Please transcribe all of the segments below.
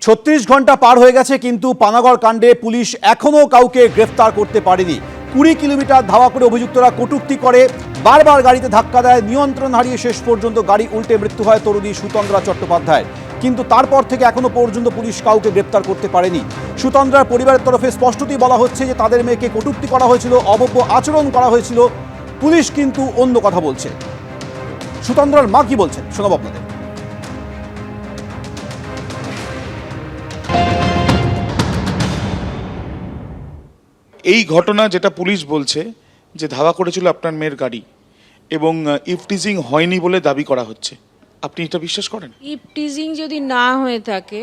36 ঘন্টা পার হয়ে গেছে কিন্তু পানাগড় কাণ্ডে পুলিশ এখনো কাউকে গ্রেফতার করতে পারেনি। 20 কিলোমিটার ধাওয়া করে অভিযুক্তরা কটূক্তি করে, বারবার গাড়িতে ধাক্কা দেয়, নিয়ন্ত্রণ হারিয়ে শেষ পর্যন্ত গাড়ি উল্টে মৃত্যু হয় তরুণী সুতন্দ্রা চট্টোপাধ্যায়। কিন্তু তারপর থেকে এখনো পর্যন্ত পুলিশ কাউকে গ্রেফতার করতে পারেনি। সুতন্দ্রার পরিবারের তরফে স্পষ্টতই বলা হচ্ছে যে তাদের মেয়েকে কটূক্তি করা হয়েছিল, অভব্য আচরণ করা হয়েছিল। পুলিশ কিন্তু অন্য কথা বলছে। সুতন্দ্রার মা কি বলছেন শোনাবো আপনাদের। এই ঘটনা যেটা পুলিশ বলছে যে ধাওয়া করেছিল আপনার মেয়ের গাড়ি এবং ইফটিজিং হয়নি বলে দাবি করা হচ্ছে, আপনি এটা বিশ্বাস করেন? ইফটিজিং যদি না হয়ে থাকে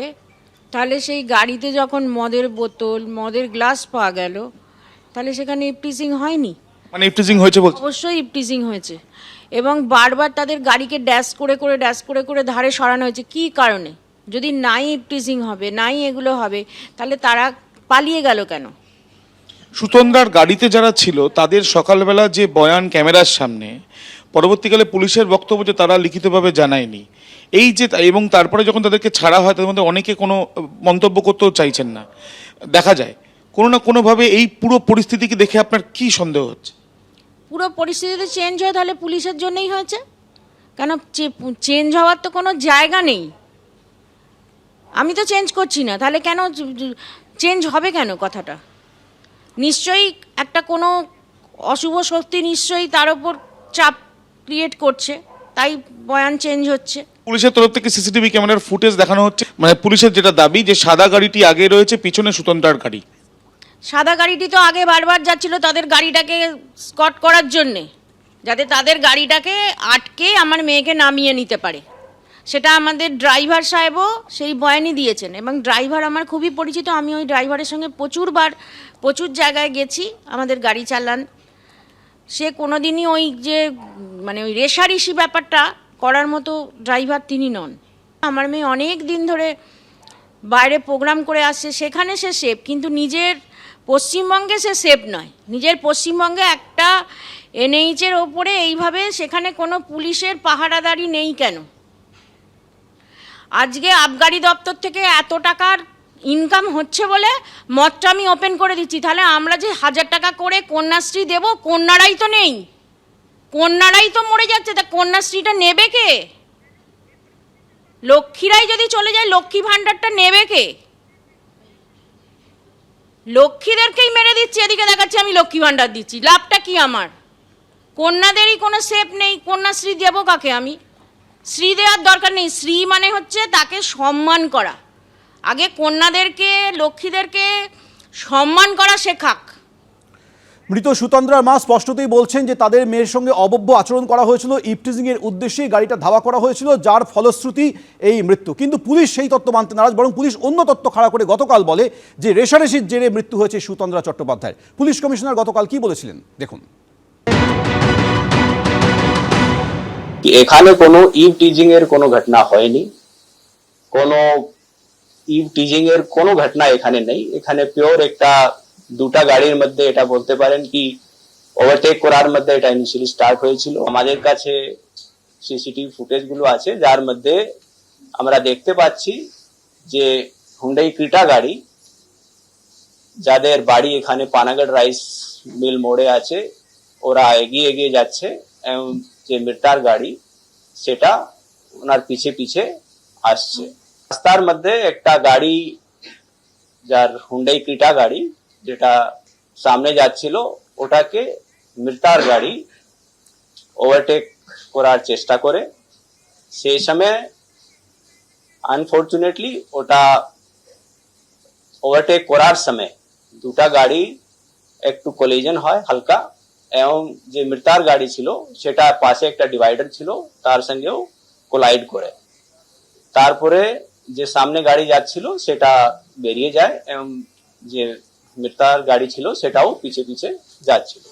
তাহলে সেই গাড়িতে যখন মদের বোতল মদের গ্লাস পাওয়া গেল তাহলে সেখানে ইফটিজিং হয়নি? মানে ইফটিজিং হয়েছে বলছে? অবশ্যই ইফটিজিং হয়েছে এবং বারবার তাদের গাড়িকে ড্যাশ করে ধারে সরানো হয়েছে। কী কারণে? যদি নাই ইফটিজিং হবে, নাই এগুলো হবে, তাহলে তারা পালিয়ে গেল কেন? সুতন্দ্রার গাড়িতে যারা ছিল তাদের সকালবেলা যে বয়ান ক্যামেরার সামনে, পরবর্তীকালে পুলিশের বক্তব্য যে তারা লিখিতভাবে জানায়নি, এই যে এবং তারপরে যখন তাদেরকে ছাড়া হয় তাদের মধ্যে অনেকে কোনো মন্তব্য করতেও চাইছেন না দেখা যায়। কোনো না কোনোভাবে এই পুরো পরিস্থিতিকে দেখে আপনার কি সন্দেহ হচ্ছে? পুরো পরিস্থিতিতে চেঞ্জ হয় তাহলে পুলিশের জন্যই হয়েছে, কেন চেঞ্জ হওয়ার তো কোনো জায়গা নেই। আমি তো চেঞ্জ করছি না, তাহলে কেন চেঞ্জ হবে কেন? কথাটা নিশ্চয়ই একটা কোনো অশুভ শক্তি নিশ্চয়ই তার উপর চাপ ক্রিয়েট করছে, তাই বয়ান চেঞ্জ হচ্ছে। পুলিশের তরফ থেকে সিসিটিভি ক্যামেরার ফুটেজ দেখানো হচ্ছে, মানে পুলিশের যেটা দাবি যে সাদা গাড়িটি আগে রয়েছে, পিছনে সুতন্দ্রার গাড়ি। সাদা গাড়িটি তো আগে বারবার যাচ্ছিল তাদের গাড়িটাকে স্কট করার জন্যে, যাতে তাদের গাড়িটাকে আটকে আমার মেয়েকে নামিয়ে নিতে পারে। সেটা আমাদের ড্রাইভার সাহেবও সেই বয়ানই দিয়েছেন এবং ড্রাইভার আমার খুবই পরিচিত। আমি ওই ড্রাইভারের সঙ্গে প্রচুর জায়গায় গেছি, আমাদের গাড়ি চালান। সে কোনো দিনই ওই যে মানে ওই রেশারেশি ব্যাপারটা করার মতো ড্রাইভার তিনি নন। আমার মেয়ে অনেক দিন ধরে বাইরে প্রোগ্রাম করে আসছে, সেখানে সে সেফ, কিন্তু নিজের পশ্চিমবঙ্গে সে সেফ নয়। নিজের পশ্চিমবঙ্গে একটা এনএইচের ওপরে এইভাবে সেখানে কোনো পুলিশের পাহারাদারি নেই কেন? আজকে আবগারি দপ্তর থেকে এত টাকার ইনকাম হচ্ছে বলে মদটা আমি ওপেন করে দিচ্ছি, তাহলে আমরা যে 1000 টাকা করে কন্যাশ্রী দেব, কন্যারাই তো নেই, কন্যারাই তো মরে যাচ্ছে, তা কন্যাশ্রীটা নেবে কে? লক্ষ্মীরাই যদি চলে যায় লক্ষ্মী ভাণ্ডারটা নেবে কে? লক্ষ্মীদেরকেই মেরে দিচ্ছি, এদিকে দেখাচ্ছি আমি লক্ষ্মী ভাণ্ডার দিচ্ছি, লাভটা কি আমার? কন্যাদেরই কোনো সেফ নেই, কন্যাশ্রী দেবো কাকে আমি? শ্রী দেওয়ার দরকার নেই। শ্রী মানে হচ্ছে তাকে সম্মান করা। আগে কন্যাদেরকে লক্ষ্মীদেরকে সম্মান করা শেখাক। মৃত সুতন্দ্রার মা স্পষ্টতই বলছেন যে তাদের মেয়ের সঙ্গে অভব্য আচরণ করা হয়েছিল, ইফটিজিং এর উদ্দেশ্যেই গাড়িটা ধাওয়া করা হয়েছিল, যার ফলশ্রুতি এই মৃত্যু। কিন্তু পুলিশ সেই তত্ত্ব মানতে নারাজ, বরং পুলিশ অন্য তত্ত্ব খাড়া করে গতকাল বলে যে রেশারেশির জেরে মৃত্যু হয়েছে সুতন্দ্রা চট্টোপাধ্যায়। পুলিশ কমিশনার গতকাল কি বলেছিলেন দেখুন। এখানে কোনো ইভটিজিং এর কোনো ঘটনা হয়নি, কোনো ইভটিজিং এর কোনো ঘটনা এখানে নেই। এখানে পিওর একটা দুটা গাড়ির মধ্যে এটা বলতে পারেন কি ওভারটেক করার মধ্যে এটা ইনিশিয়ালি স্টার্ট হয়েছিল। আমাদের কাছে সিসিটিভি ফুটেজ গুলো আছে যার মধ্যে আমরা দেখতে পাচ্ছি যে হুন্ডাই ক্রিটা গাড়ি, যাদের বাড়ি এখানে পানাগড় রাইস মিল মোড়ে আছে, ওরা এগিয়ে যাচ্ছে এবং যে মৃতার গাড়ি সেটা ওনার পিছে আসছে। রাস্তার মধ্যে একটা গাড়ি, যার হুন্ডাই ক্রিটা গাড়ি, যেটা সামনে যাচ্ছিল, ওটাকে মৃতার গাড়ি ওভারটেক করার চেষ্টা করে। সেই সময় আনফর্চুনেটলি ওটা ওভারটেক করার সময় দুটা গাড়ি একটু কলিশন হয় হালকা, এবং যে মৃতার গাড়ি ছিল সেটা পাশে একটা ডিভাইডার ছিল, তার সঙ্গেও কোলাইড করে। তারপরে যে সামনে গাড়ি যাচ্ছিল সেটা বেরিয়ে যায় এবং যে মৃতার গাড়ি ছিল সেটাও পিছে যাচ্ছিল।